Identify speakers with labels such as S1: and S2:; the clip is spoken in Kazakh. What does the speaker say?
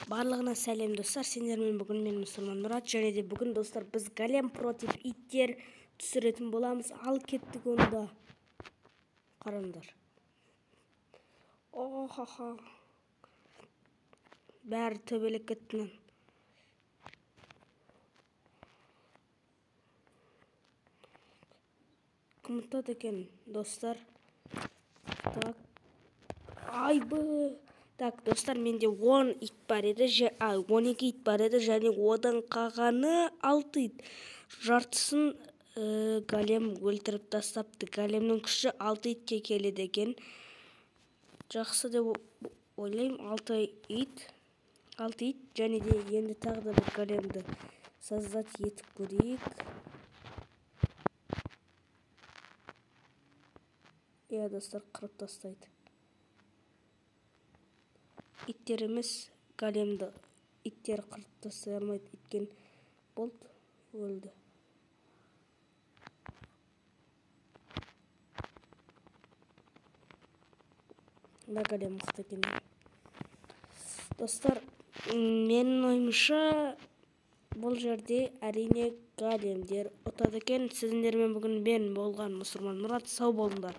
S1: Барлығына сәлем достар, сендермен бүгін мен Мұсылман Мұрат, және де бүгін достар біз голем против иттер түсіретін боламыз. Ал кеттік онда. Қараңдар. Охаха. Бәрі төбелек кеттінен. Кім ұтады екен достар? Так. Айбы. Так, достар, менде 10 ит бар еді, 12 ит бар еді, және одан қағаны 6 ит. Жартысын голем өлтіріп тастапты. Големнің күші 6 итке келеді екен. Жақсы деп ойлаймын, 6 ит, және де енді тағы да бір големді создать етіп көрейік. Иә, достар, қырып тастайды. Иттер емес, големді иттер қырып тастай алмайды, иткен болды, өлді. Да, голем мықты екен. Достар, менің ойымша бұл жерде әрине големдер ұтады екен. Сіздермен бүгін мен болған Мұсылман Мұрат, сау болыңдар.